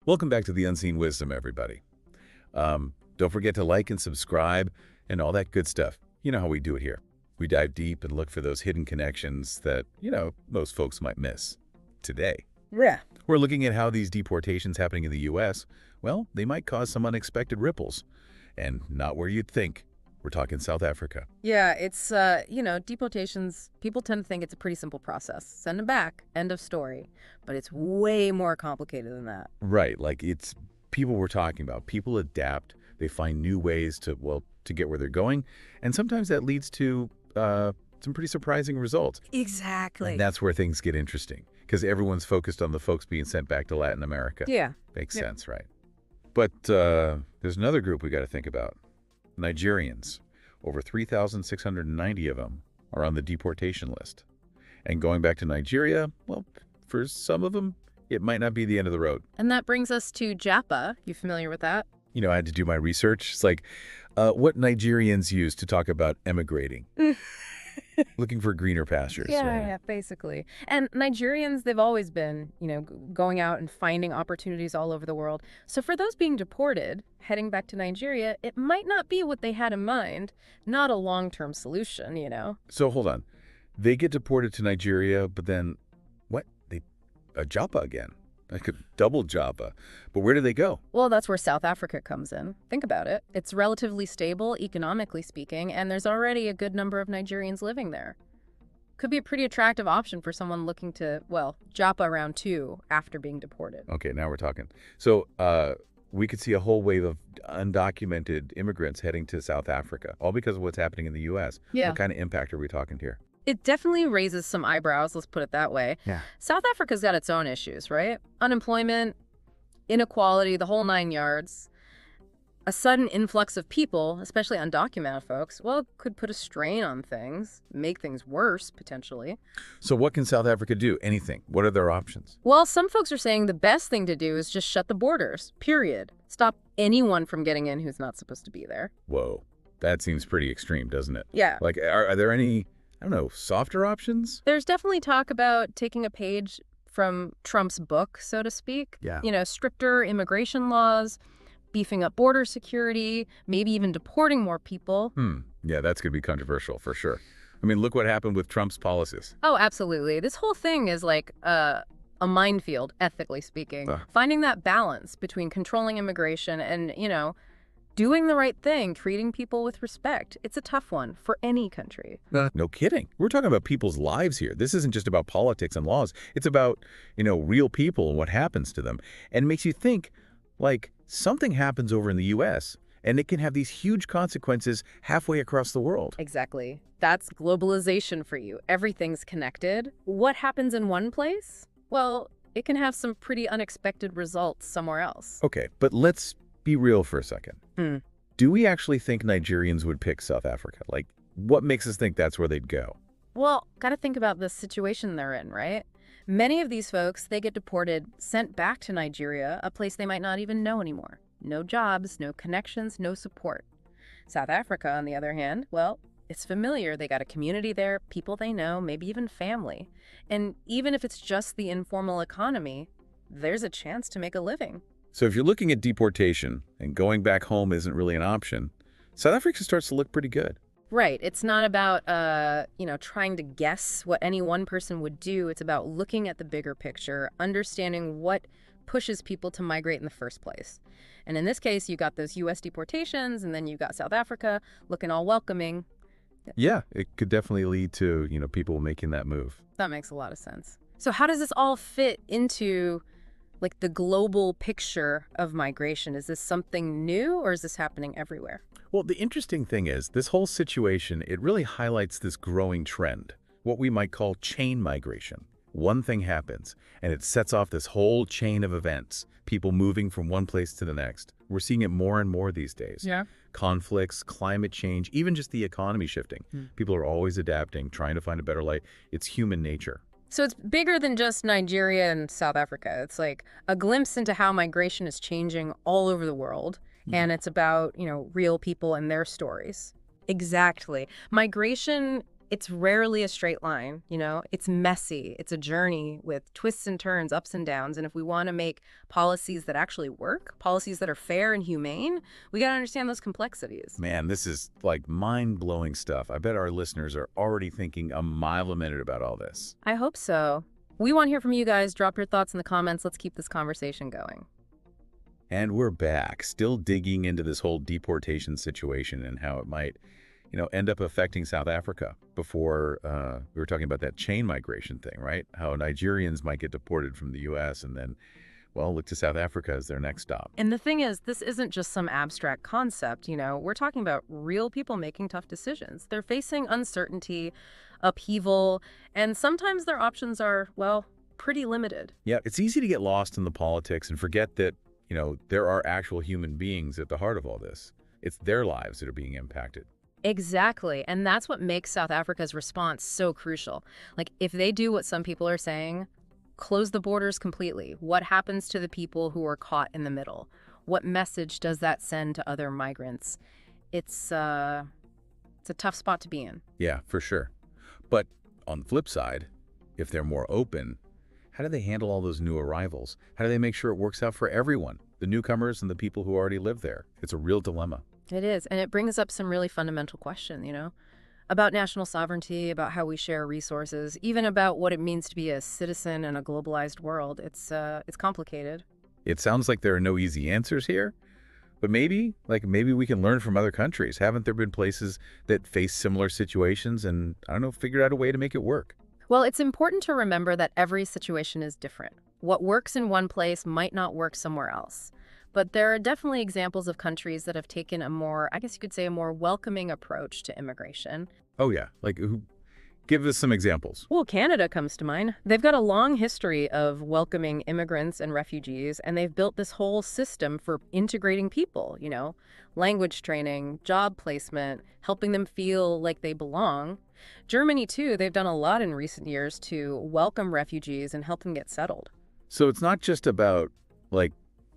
Welcome back to the Unseen Wisdom, everybody. Don't forget to like and subscribe and all that good stuff. You know how we do it here. We dive deep and look for those hidden connections that, most folks might miss. Today, Yeah. we're looking at how these deportations happening in the U.S., well, they might cause some unexpected ripples. And not where you'd think. We're talking South Africa. Yeah, it's, deportations, people tend to think it's a pretty simple process. Send them back, end of story. But it's way more complicated than that. Right, like it's people we're talking about. People adapt. They find new ways to get where they're going. And sometimes that leads to some pretty surprising results. Exactly. And that's where things get interesting because everyone's focused on the folks being sent back to Latin America. Yeah. Makes sense, right? But there's another group we got to think about. Nigerians. Over 3,690 of them are on the deportation list. And going back to Nigeria, well, for some of them, it might not be the end of the road. And that brings us to Japa. You familiar with that? I had to do my research. It's like what Nigerians use to talk about emigrating. Looking for greener pastures. Yeah, basically. And Nigerians, they've always been, going out and finding opportunities all over the world. So for those being deported, heading back to Nigeria, it might not be what they had in mind, not a long-term solution, So hold on. They get deported to Nigeria, but then what? Japa again. I could double Japa. But where do they go? Well, that's where South Africa comes in. Think about it. It's relatively stable, economically speaking, and there's already a good number of Nigerians living there. Could be a pretty attractive option for someone looking to, Japa round 2 after being deported. Okay, now we're talking. So we could see a whole wave of undocumented immigrants heading to South Africa, all because of what's happening in the U.S. Yeah. What kind of impact are we talking here? It definitely raises some eyebrows, let's put it that way. Yeah. South Africa's got its own issues, right? Unemployment, inequality, the whole 9 yards. A sudden influx of people, especially undocumented folks, could put a strain on things, make things worse, potentially. So what can South Africa do? Anything? What are their options? Well, some folks are saying the best thing to do is just shut the borders, period. Stop anyone from getting in who's not supposed to be there. Whoa, that seems pretty extreme, doesn't it? Yeah. Like, are there any, I don't know, softer options? There's definitely talk about taking a page from Trump's book, so to speak. Yeah. Stricter immigration laws, beefing up border security, maybe even deporting more people. Yeah, that's going to be controversial for sure. I mean, look what happened with Trump's policies. Oh, absolutely. This whole thing is like a minefield, ethically speaking. Finding that balance between controlling immigration and, doing the right thing, treating people with respect. It's a tough one for any country. No kidding. We're talking about people's lives here. This isn't just about politics and laws. It's about, real people and what happens to them. And it makes you think, like, something happens over in the U.S., and it can have these huge consequences halfway across the world. Exactly. That's globalization for you. Everything's connected. What happens in one place? Well, it can have some pretty unexpected results somewhere else. Okay, but let's be real for a second. Do we actually think Nigerians would pick South Africa? Like, what makes us think that's where they'd go? Well, got to think about the situation they're in, right? Many of these folks, they get deported, sent back to Nigeria, a place they might not even know anymore. No jobs, no connections, no support. South Africa, on the other hand, it's familiar. They got a community there, people they know, maybe even family. And even if it's just the informal economy, there's a chance to make a living. So if you're looking at deportation and going back home isn't really an option, South Africa starts to look pretty good. Right. It's not about, trying to guess what any one person would do. It's about looking at the bigger picture, understanding what pushes people to migrate in the first place. And in this case, you got those U.S. deportations, and then you got South Africa looking all welcoming. Yeah, it could definitely lead to, people making that move. That makes a lot of sense. So how does this all fit into, the global picture of migration? Is this something new, or is this happening everywhere? Well, the interesting thing is this whole situation, it really highlights this growing trend, what we might call chain migration. One thing happens, and it sets off this whole chain of events, people moving from one place to the next. We're seeing it more and more these days. Yeah. Conflicts, climate change, even just the economy shifting. People are always adapting, trying to find a better life. It's human nature. So it's bigger than just Nigeria and South Africa. It's like a glimpse into how migration is changing all over the world. And it's about, real people and their stories. Exactly. Migration It's rarely a straight line, you know? It's messy. It's a journey with twists and turns, ups and downs. And if we want to make policies that actually work, policies that are fair and humane, we got to understand those complexities. Man, this is like mind-blowing stuff. I bet our listeners are already thinking a mile a minute about all this. I hope so. We want to hear from you guys. Drop your thoughts in the comments. Let's keep this conversation going. And we're back, still digging into this whole deportation situation and how it might, end up affecting South Africa. Before, we were talking about that chain migration thing, right? How Nigerians might get deported from the U.S. and then, well, look to South Africa as their next stop. And the thing is, this isn't just some abstract concept, We're talking about real people making tough decisions. They're facing uncertainty, upheaval, and sometimes their options are, well, pretty limited. Yeah, it's easy to get lost in the politics and forget that, there are actual human beings at the heart of all this. It's their lives that are being impacted. Exactly. And that's what makes South Africa's response so crucial. Like, if they do what some people are saying, close the borders completely, what happens to the people who are caught in the middle? What message does that send to other migrants? It's a tough spot to be in. Yeah, for sure. But on the flip side, if they're more open, how do they handle all those new arrivals? How do they make sure it works out for everyone, the newcomers and the people who already live there? It's a real dilemma. It is, and it brings up some really fundamental questions, about national sovereignty, about how we share resources, even about what it means to be a citizen in a globalized world. It's complicated. It sounds like there are no easy answers here, but maybe we can learn from other countries. Haven't there been places that face similar situations and, figured out a way to make it work? Well, it's important to remember that every situation is different. What works in one place might not work somewhere else. But there are definitely examples of countries that have taken a more, I guess you could say, a more welcoming approach to immigration. Oh, yeah. Give us some examples. Well, Canada comes to mind. They've got a long history of welcoming immigrants and refugees, and they've built this whole system for integrating people, language training, job placement, helping them feel like they belong. Germany, too, they've done a lot in recent years to welcome refugees and help them get settled. So it's not just about,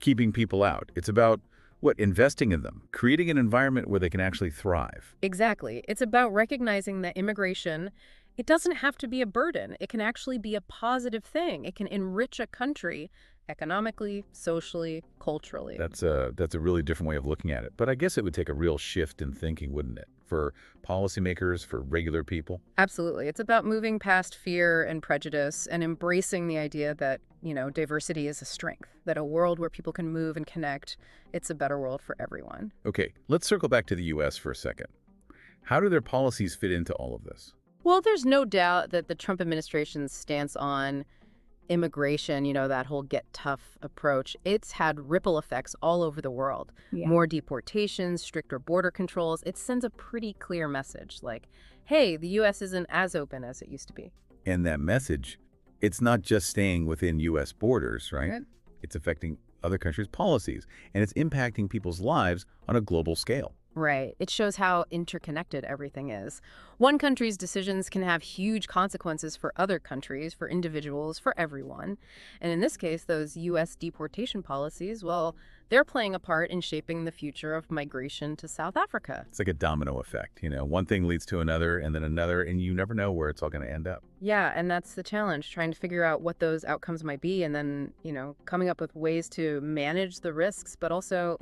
keeping people out. It's about, investing in them, creating an environment where they can actually thrive. Exactly. It's about recognizing that immigration, it doesn't have to be a burden. It can actually be a positive thing. It can enrich a country economically, socially, culturally. That's a really different way of looking at it. But I guess it would take a real shift in thinking, wouldn't it? For policymakers, for regular people. Absolutely. It's about moving past fear and prejudice and embracing the idea that, diversity is a strength, that a world where people can move and connect, it's a better world for everyone. Okay, let's circle back to the U.S. for a second. How do their policies fit into all of this? Well, there's no doubt that the Trump administration's stance on immigration, that whole get tough approach, it's had ripple effects all over the world. Yeah. More deportations, stricter border controls. It sends a pretty clear message like, hey, the U.S. isn't as open as it used to be. And that message, it's not just staying within U.S. borders, right? Right. It's affecting other countries' policies, and it's impacting people's lives on a global scale. Right. It shows how interconnected everything is. One country's decisions can have huge consequences for other countries, for individuals, for everyone. And in this case, those U.S. deportation policies, well, they're playing a part in shaping the future of migration to South Africa. It's like a domino effect. One thing leads to another, and then another, and you never know where it's all going to end up. Yeah, and that's the challenge, trying to figure out what those outcomes might be and then, coming up with ways to manage the risks, but also,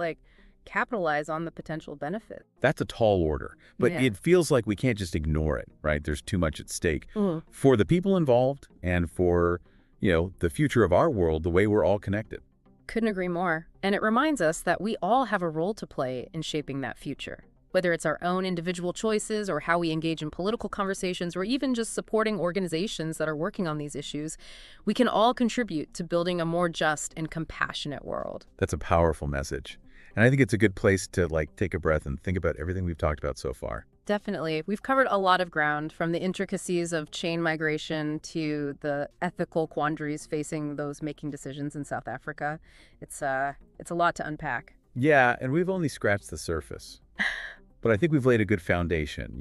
capitalize on the potential benefit. That's a tall order, but Yeah. it feels like we can't just ignore it, right? There's too much at stake Mm. for the people involved and for, the future of our world, the way we're all connected. Couldn't agree more. And it reminds us that we all have a role to play in shaping that future. Whether it's our own individual choices or how we engage in political conversations or even just supporting organizations that are working on these issues, we can all contribute to building a more just and compassionate world. That's a powerful message. And I think it's a good place to take a breath and think about everything we've talked about so far. Definitely. We've covered a lot of ground, from the intricacies of chain migration to the ethical quandaries facing those making decisions in South Africa. It's a lot to unpack. Yeah, and we've only scratched the surface. But I think we've laid a good foundation,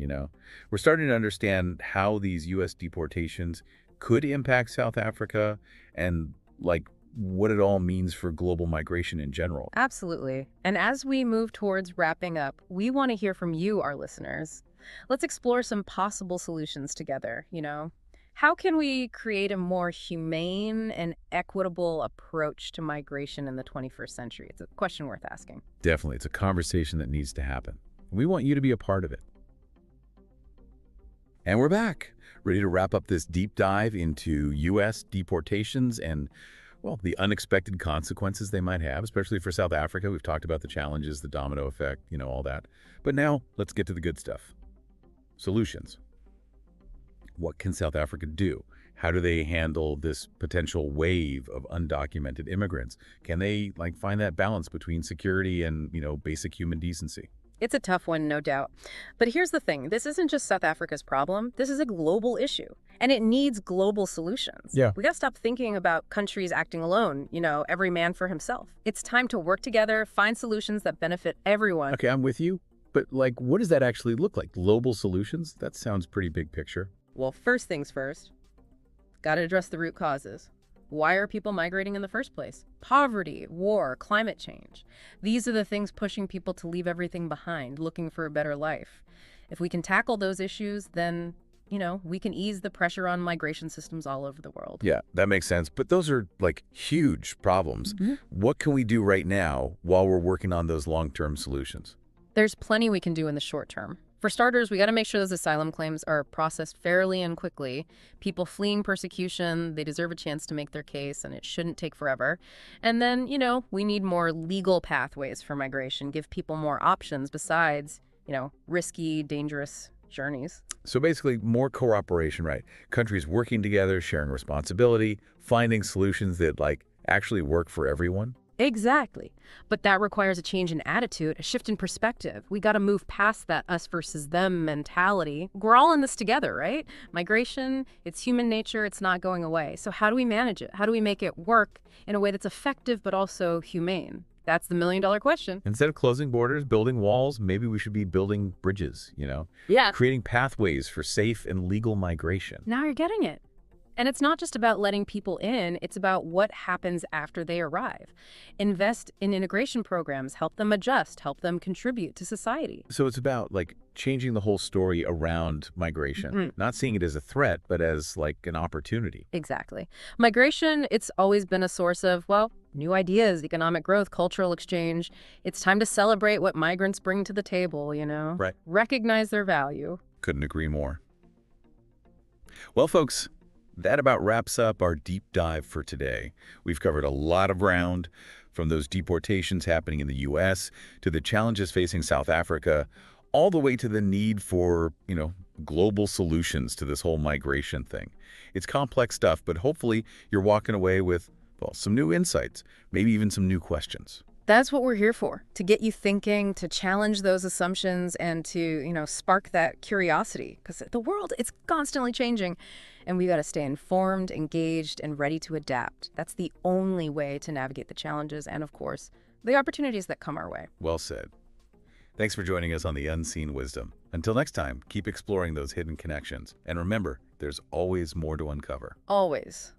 We're starting to understand how these U.S. deportations could impact South Africa and, what it all means for global migration in general. Absolutely. And as we move towards wrapping up, we want to hear from you, our listeners. let's explore some possible solutions together. How can we create a more humane and equitable approach to migration in the 21st century? It's a question worth asking. Definitely, it's a conversation that needs to happen. We want you to be a part of it. And we're back, ready to wrap up this deep dive into U.S. deportations and, well, the unexpected consequences they might have, especially for South Africa. We've talked about the challenges, the domino effect, all that. But now, let's get to the good stuff. Solutions. What can South Africa do? How do they handle this potential wave of undocumented immigrants? Can they, find that balance between security and, basic human decency? It's a tough one, no doubt. But here's the thing. This isn't just South Africa's problem. This is a global issue, and it needs global solutions. Yeah. We got to stop thinking about countries acting alone, every man for himself. It's time to work together, find solutions that benefit everyone. Okay, I'm with you. But, what does that actually look like? Global solutions? That sounds pretty big picture. Well, first things first, got to address the root causes. Why are people migrating in the first place? Poverty, war, climate change. These are the things pushing people to leave everything behind, looking for a better life. If we can tackle those issues, then, we can ease the pressure on migration systems all over the world. Yeah, that makes sense. But those are, huge problems. Mm-hmm. What can we do right now while we're working on those long-term solutions? There's plenty we can do in the short term. For starters, we got to make sure those asylum claims are processed fairly and quickly. People fleeing persecution, they deserve a chance to make their case, and it shouldn't take forever. And then, we need more legal pathways for migration, give people more options besides, risky, dangerous journeys. So basically, more cooperation, right? Countries working together, sharing responsibility, finding solutions that, actually work for everyone. Exactly. But that requires a change in attitude, a shift in perspective. We got to move past that us versus them mentality. We're all in this together, right? Migration, it's human nature, it's not going away. So how do we manage it? How do we make it work in a way that's effective but also humane? That's the million-dollar question. Instead of closing borders, building walls, maybe we should be building bridges, Yeah. Creating pathways for safe and legal migration. Now you're getting it. And it's not just about letting people in, it's about what happens after they arrive. Invest in integration programs, help them adjust, help them contribute to society. So it's about, changing the whole story around migration, Mm-hmm. not seeing it as a threat, but as, an opportunity. Exactly. Migration, it's always been a source of, new ideas, economic growth, cultural exchange. It's time to celebrate what migrants bring to the table, Right. Recognize their value. Couldn't agree more. Well, folks, that about wraps up our deep dive for today. We've covered a lot of ground, from those deportations happening in the U.S. to the challenges facing South Africa, all the way to the need for, global solutions to this whole migration thing. It's complex stuff, but hopefully you're walking away with, some new insights, maybe even some new questions. That's what we're here for, to get you thinking, to challenge those assumptions, and to, spark that curiosity. Because the world, it's constantly changing, and we got to stay informed, engaged, and ready to adapt. That's the only way to navigate the challenges and, of course, the opportunities that come our way. Well said. Thanks for joining us on The Unseen Wisdom. Until next time, keep exploring those hidden connections. And remember, there's always more to uncover. Always.